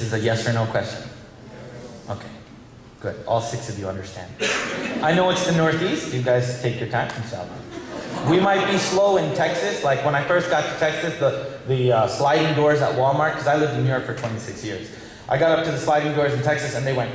This is a yes or no question. Okay, good. All 6 of you understand. I know it's the Northeast. You guys take your time, inshallah. We might be slow in Texas. Like when I first got to Texas, the sliding doors at Walmart, because I lived in New York for 26 years. I got up to the sliding doors in Texas and they went.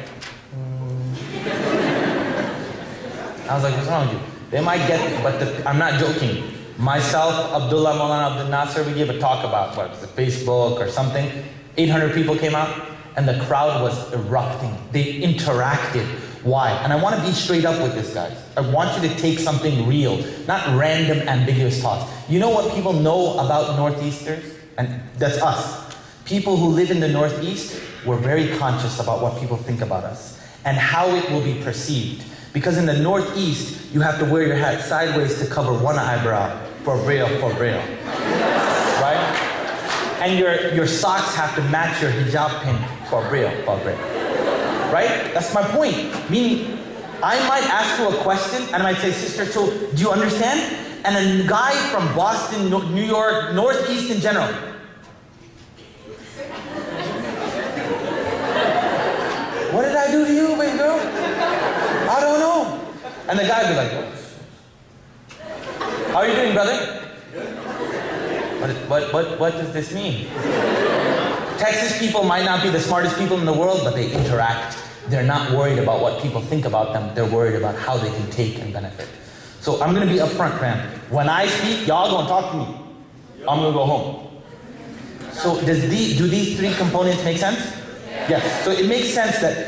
I was like, what's wrong with you? They might get it, but I'm not joking. Myself, Abdullah, Maulana Abdul Nasser, we gave a talk about, what was it, Facebook or something. 800 people came out and the crowd was erupting. They interacted. Why? And I want to be straight up with this, guys. I want you to take something real, not random, ambiguous thoughts. You know what people know about Northeasters? And that's us. People who live in the Northeast, we're very conscious about what people think about us and how it will be perceived. Because in the Northeast, you have to wear your hat sideways to cover one eyebrow, for real, right? And your socks have to match your hijab pin, for real, right? That's my point. Meaning, I might ask you a question, and I might say, sister, so do you understand? And a guy from Boston, New York, Northeast in general. What did I do to you, baby girl? I don't know. And the guy would be like, how are you doing, brother? What does this mean? Texas people might not be the smartest people in the world, but they interact. They're not worried about what people think about them. They're worried about how they can take and benefit. So I'm going to be upfront, fam. When I speak, y'all going to talk to me. I'm going to go home. So do these 3 components make sense? Yes. So it makes sense that,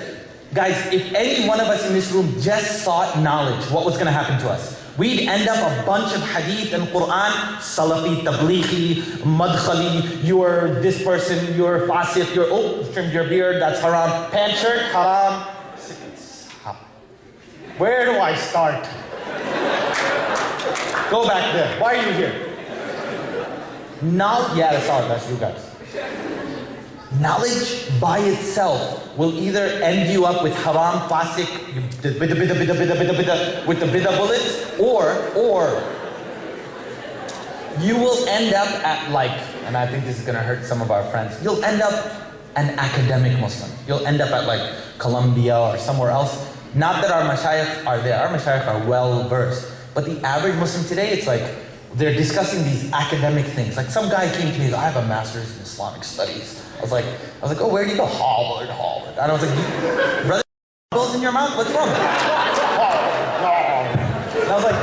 guys, if any one of us in this room just sought knowledge, what was going to happen to us? We'd end up a bunch of hadith and Qur'an, Salafi, Tablighi, Madkhali, you're this person, you're Fasik, you're, oh, you trimmed your beard, that's haram. Pant shirt, haram. Where do I start? Go back there. Why are you here? Now, yeah, that's you guys. Knowledge by itself will either end you up with haram, fasik, with the biddah bullets, or you will end up at and I think this is going to hurt some of our friends, you'll end up an academic Muslim. You'll end up at Columbia or somewhere else. Not that our mashayikh are there. Our mashayikh are well versed. But the average Muslim today, it's they're discussing these academic things. Like some guy came to me, I have a master's in Islamic studies. I was like, oh, where do you go? Harvard. And I was like, brother, goes in your mouth? What's wrong? And I was like,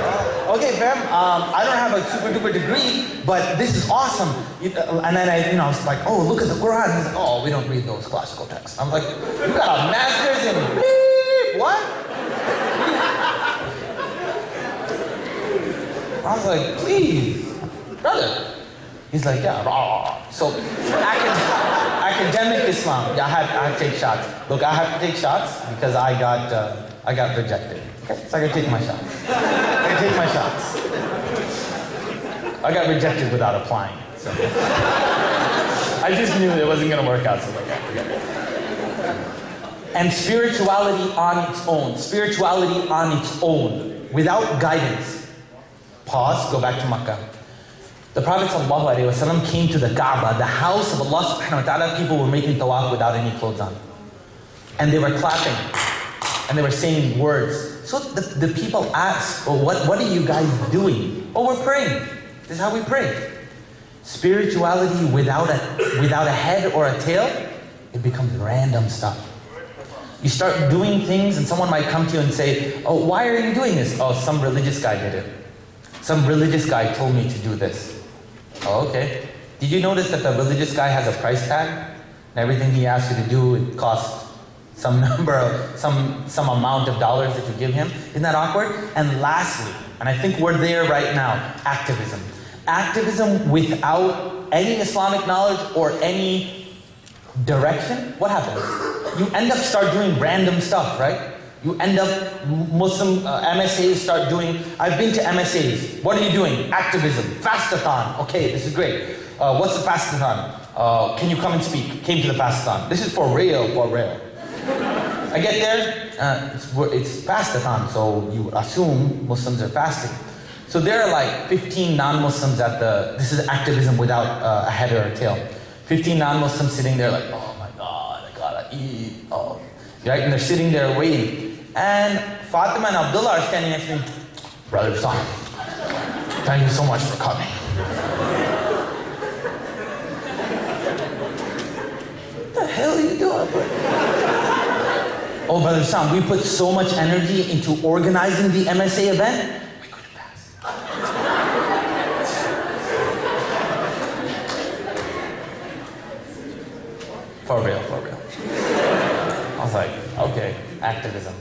okay, fam, I don't have a super duper degree, but this is awesome. And then I was like, oh, look at the Quran. He's like, oh, we don't read those classical texts. I'm like, you got a master's in beep, what? I was like, please, brother. He's like, yeah, rah. So, academic Islam, I have to take shots. Look, I have to take shots because I got rejected. Okay, so I gotta take my shots. I got rejected without applying. So. I just knew it wasn't gonna work out, so forget it. And spirituality on its own, without guidance. Pause, go back to Mecca. The Prophet ﷺ came to the Kaaba, the house of Allah subhanahu wa ta'ala. People were making tawaf without any clothes on. And they were clapping. And they were saying words. So the people asked, oh, what are you guys doing? Oh, we're praying. This is how we pray. Spirituality without a head or a tail, it becomes random stuff. You start doing things and someone might come to you and say, oh, why are you doing this? Oh, some religious guy did it. Some religious guy told me to do this. Oh, okay. Did you notice that the religious guy has a price tag? And everything he asks you to do, it costs some amount of dollars that you give him? Isn't that awkward? And lastly, and I think we're there right now, activism. Activism without any Islamic knowledge or any direction, what happens? You end up start doing random stuff, right? You end up, Muslim MSAs start doing, I've been to MSAs. What are you doing? Activism, fastathon. Okay, this is great. What's the fastathon? Can you come and speak? Came to the fastathon. This is for real. I get there, it's fastathon, so you assume Muslims are fasting. So there are 15 non-Muslims this is activism without a head or a tail. 15 non-Muslims sitting there oh my God, I Right? And they're sitting there waiting. And Fatima and Abdullah are standing next to me. Brother Salam, thank you so much for coming. What the hell are you doing? Oh, Brother Sam, we put so much energy into organizing the MSA event, we couldn't pass. For real, for real. I was like, okay, activism.